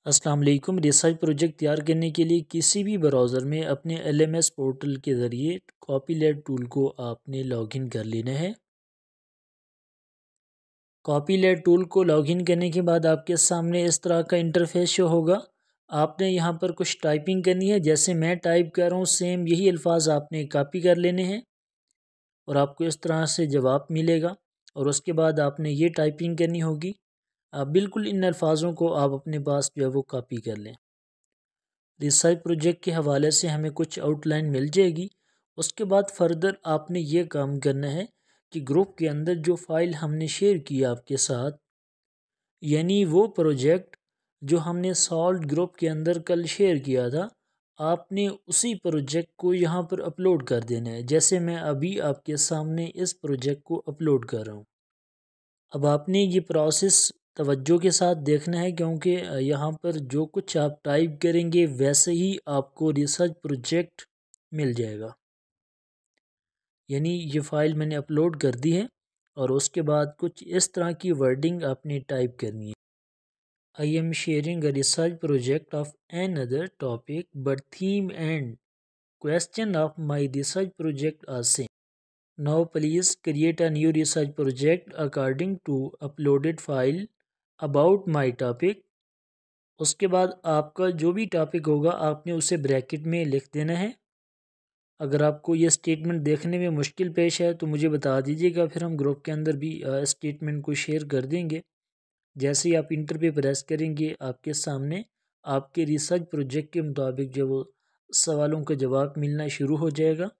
अस्सलाम वालेकुम। Research project तैयार करने के लिए किसी भी ब्राउज़र में अपने LMS पोर्टल के ज़रिए कॉपीलेट टूल को आपने लॉगिन कर लेना है। कॉपीलेट टूल को लॉगिन करने के बाद आपके सामने इस तरह का इंटरफेस शो होगा। आपने यहाँ पर कुछ टाइपिंग करनी है, जैसे मैं टाइप कर रहा हूँ सेम यही अल्फाज आपने कॉपी कर लेने हैं और आपको इस तरह से जवाब मिलेगा। और उसके बाद आपने ये टाइपिंग करनी होगी। आप बिल्कुल इन अल्फाजों को आप अपने पास जो है वो कॉपी कर लें। रिसर्च प्रोजेक्ट के हवाले से हमें कुछ आउटलाइन मिल जाएगी। उसके बाद फर्दर आपने ये काम करना है कि ग्रुप के अंदर जो फ़ाइल हमने शेयर की आपके साथ, यानी वो प्रोजेक्ट जो हमने सॉल्व ग्रुप के अंदर कल शेयर किया था, आपने उसी प्रोजेक्ट को यहाँ पर अपलोड कर देना है। जैसे मैं अभी आपके सामने इस प्रोजेक्ट को अपलोड कर रहा हूँ। अब आपने ये प्रोसेस तवज्जो के साथ देखना है, क्योंकि यहाँ पर जो कुछ आप टाइप करेंगे वैसे ही आपको रिसर्च प्रोजेक्ट मिल जाएगा। यानी ये फ़ाइल मैंने अपलोड कर दी है और उसके बाद कुछ इस तरह की वर्डिंग आपने टाइप करनी है। I am sharing a research project of an other topic but theme and question of my research project are same. Now please create a new research project according to uploaded file about my topic। उसके बाद आपका जो भी topic होगा आपने उसे bracket में लिख देना है। अगर आपको ये स्टेटमेंट देखने में मुश्किल पेश है तो मुझे बता दीजिएगा, फिर हम ग्रुप के अंदर भी स्टेटमेंट को शेयर कर देंगे। जैसे ही आप इंटर पे प्रेस करेंगे आपके सामने आपके रिसर्च प्रोजेक्ट के मुताबिक जो वो सवालों का जवाब मिलना शुरू हो जाएगा।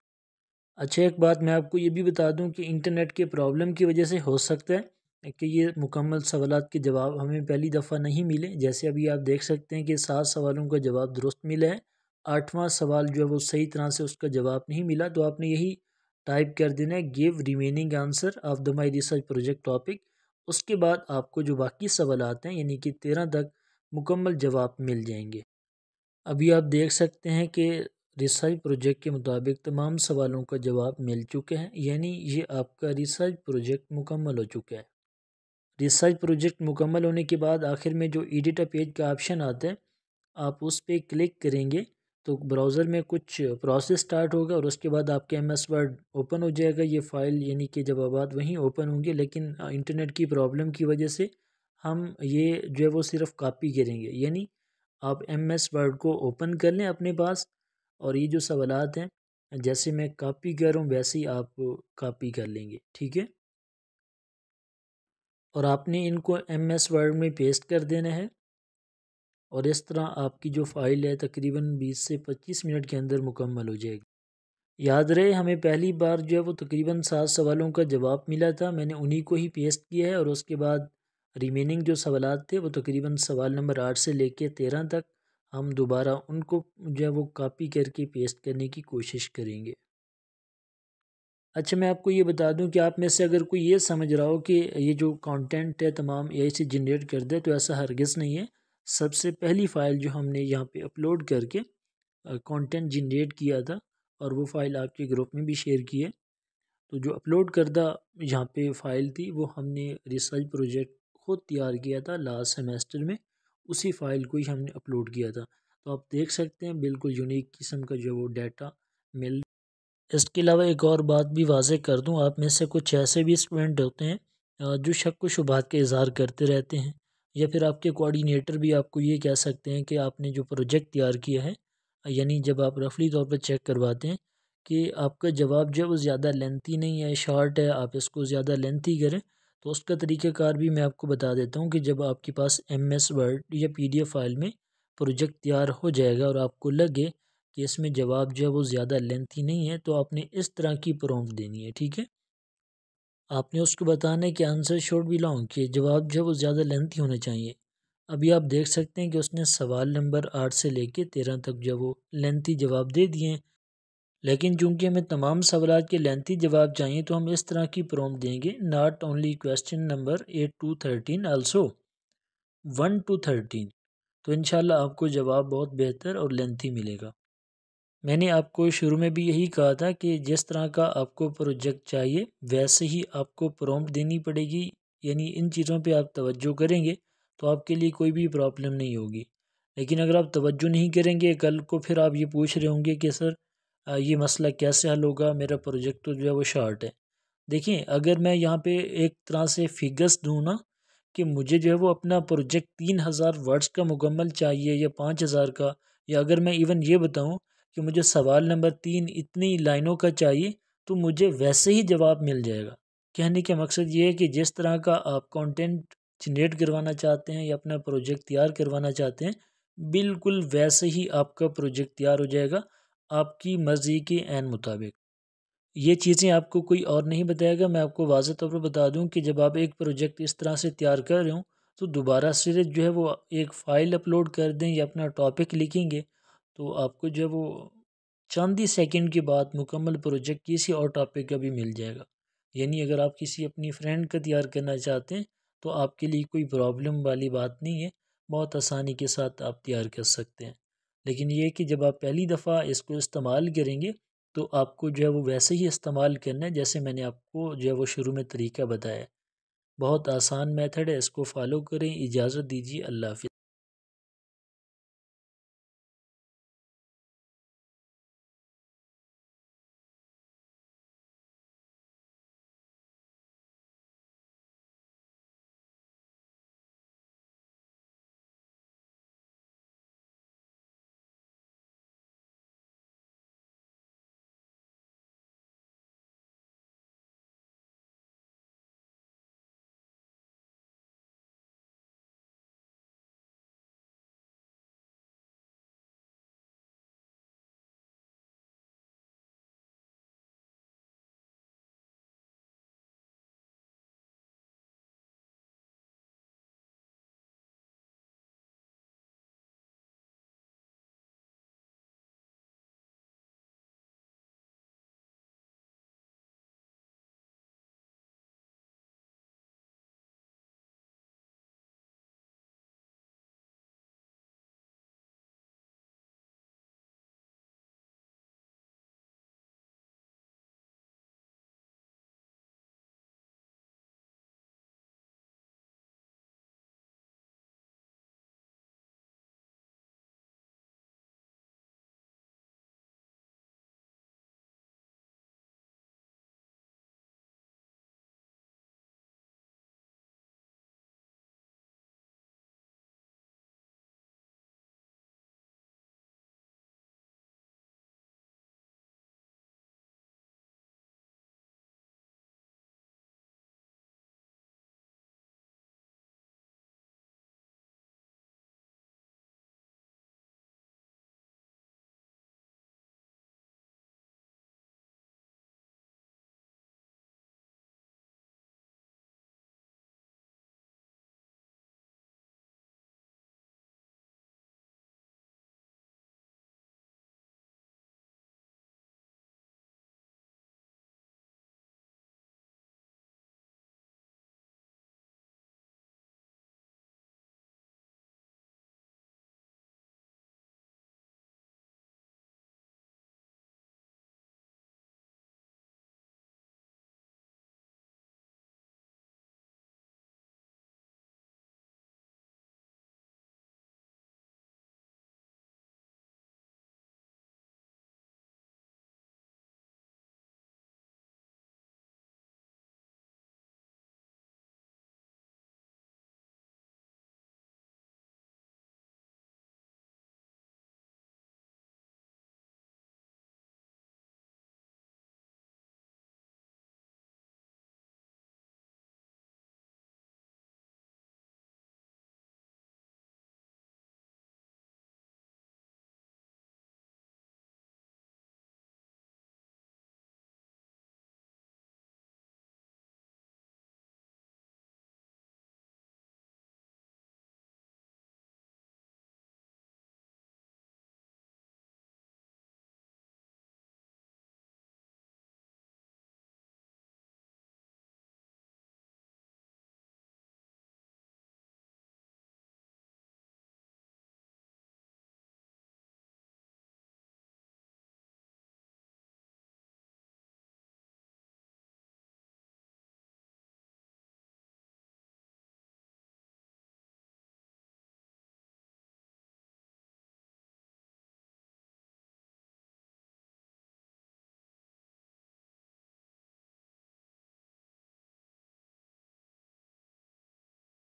अच्छा, एक बात मैं आपको ये भी बता दूं कि इंटरनेट के प्रॉब्लम की वजह से हो सकता है कि ये मुकम्मल सवालात के जवाब हमें पहली दफ़ा नहीं मिले। जैसे अभी आप देख सकते हैं कि 7 सवालों का जवाब दुरुस्त मिला है, 8वां सवाल जो है वो सही तरह से उसका जवाब नहीं मिला। तो आपने यही टाइप कर देना है, give remaining answer of the my research project topic. उसके बाद आपको जो बाकी सवालात हैं यानी कि 13 तक मुकम्मल जवाब मिल जाएंगे। अभी आप देख सकते हैं कि रिसर्च प्रोजेक्ट के मुताबिक तमाम सवालों का जवाब मिल चुके हैं, यानी ये आपका रिसर्च प्रोजेक्ट मुकम्मल हो चुका है। रिसर्च प्रोजेक्ट मुकम्मल होने के बाद आखिर में जो एडिट अ पेज का ऑप्शन आता है, आप उस पर क्लिक करेंगे तो ब्राउज़र में कुछ प्रोसेस स्टार्ट होगा और उसके बाद आपके MS वर्ड ओपन हो जाएगा। ये फ़ाइल यानी कि जवाबात वहीं ओपन होंगे, लेकिन इंटरनेट की प्रॉब्लम की वजह से हम ये जो है वो सिर्फ़ कॉपी करेंगे। यानी आप MS वर्ड को ओपन कर लें अपने पास और ये जो सवालात हैं जैसे मैं कॉपी कर रहा हूँ वैसे ही आप कॉपी कर लेंगे, ठीक है। और आपने इनको MS वर्ड में पेस्ट कर देना है और इस तरह आपकी जो फ़ाइल है तकरीबन 20 से 25 मिनट के अंदर मुकम्मल हो जाएगी। याद रहे, हमें पहली बार जो है वो तकरीबन 7 सवालों का जवाब मिला था, मैंने उन्हीं को ही पेस्ट किया है और उसके बाद रिमेनिंग जो सवालात थे वो तकरीबन सवाल नंबर 8 से लेके 13 तक हम दोबारा उनको जो है वो कॉपी करके पेस्ट करने की कोशिश करेंगे। अच्छा, मैं आपको ये बता दूं कि आप में से अगर कोई ये समझ रहा हो कि ये जो कंटेंट है तमाम AI से जनरेट कर दे, तो ऐसा हरगिज़ नहीं है। सबसे पहली फ़ाइल जो हमने यहाँ पे अपलोड करके कंटेंट जनरेट किया था और वो फ़ाइल आपके ग्रुप में भी शेयर की है, तो जो अपलोड करदा यहाँ पे फ़ाइल थी वो हमने रिसर्च प्रोजेक्ट खुद तैयार किया था लास्ट सेमेस्टर में, उसी फ़ाइल को ही हमने अपलोड किया था। तो आप देख सकते हैं बिल्कुल यूनिक किस्म का जो वो डाटा मिल। इसके अलावा एक और बात भी वाज़ेह कर दूं, आप में से कुछ ऐसे भी स्टूडेंट होते हैं जो शक व शुबहात का इज़हार करते रहते हैं, या फिर आपके कोऑर्डिनेटर भी आपको ये कह सकते हैं कि आपने जो प्रोजेक्ट तैयार किया है, यानी जब आप रफली तौर पर चेक करवाते हैं कि आपका जवाब जो है वो ज़्यादा लेंथी नहीं है, शॉर्ट है, आप इसको ज़्यादा लेंथी करें, तो उसका तरीक़ाकार भी मैं आपको बता देता हूँ कि जब आपके पास MS वर्ड या PDF फ़ाइल में प्रोजेक्ट तैयार हो जाएगा और आपको लगे कि इसमें जवाब जो है वो ज़्यादा लेंथी नहीं है, तो आपने इस तरह की प्रॉम्प्ट देनी है, ठीक है। आपने उसको बताना है कि आंसर शुड बी लॉन्ग, कि जवाब जो है वो ज़्यादा लेंथी होने चाहिए। अभी आप देख सकते हैं कि उसने सवाल नंबर 8 से लेके 13 तक जो वो लेंथी जवाब दे दिए हैं, लेकिन चूंकि हमें तमाम सवालात के लेंथी जवाब चाहिए तो हम इस तरह की प्रॉम्प्ट देंगे, not only question number 8 to 13 also 1 to 13। तो इंशाल्लाह आपको जवाब बहुत बेहतर और लेंथी मिलेगा। मैंने आपको शुरू में भी यही कहा था कि जिस तरह का आपको प्रोजेक्ट चाहिए वैसे ही आपको प्रॉम्प्ट देनी पड़ेगी, यानी इन चीज़ों पे आप तवज्जो करेंगे तो आपके लिए कोई भी प्रॉब्लम नहीं होगी। लेकिन अगर आप तवज्जो नहीं करेंगे कल को फिर आप ये पूछ रहे होंगे कि सर ये मसला कैसे हल होगा, मेरा प्रोजेक्ट तो जो है वो शार्ट है। देखिए, अगर मैं यहाँ पे एक तरह से फिगर्स दूँ ना कि मुझे जो है वो अपना प्रोजेक्ट 3000 वर्ड्स का मुकम्मल चाहिए या 5000 का, या अगर मैं इवन ये बताऊँ कि मुझे सवाल नंबर 3 इतनी लाइनों का चाहिए, तो मुझे वैसे ही जवाब मिल जाएगा। कहने का मकसद ये है कि जिस तरह का आप कंटेंट जनरेट करवाना चाहते हैं या अपना प्रोजेक्ट तैयार करवाना चाहते हैं, बिल्कुल वैसे ही आपका प्रोजेक्ट तैयार हो जाएगा, आपकी मर्ज़ी के ऐन मुताबिक। ये चीज़ें आपको कोई और नहीं बताएगा। मैं आपको वाज़ेह तौर पर बता दूं कि जब आप एक प्रोजेक्ट इस तरह से तैयार कर रहे हो, तो दोबारा से जो है वो एक फ़ाइल अपलोड कर दें या अपना टॉपिक लिखेंगे, तो आपको जो है वो चंद ही सेकंड के बाद मुकम्मल प्रोजेक्ट किसी और टॉपिक का भी मिल जाएगा। यानी अगर आप किसी अपनी फ्रेंड का तैयार करना चाहते हैं, तो आपके लिए कोई प्रॉब्लम वाली बात नहीं है, बहुत आसानी के साथ आप तैयार कर सकते हैं। लेकिन ये है कि जब आप पहली दफ़ा इसको इस्तेमाल करेंगे, तो आपको जो है वो वैसे ही इस्तेमाल करना है जैसे मैंने आपको जो है वो शुरू में तरीका बताया है। बहुत आसान मेथड है, इसको फॉलो करें। इजाज़त दीजिए, अल्लाह हाफ़िज़।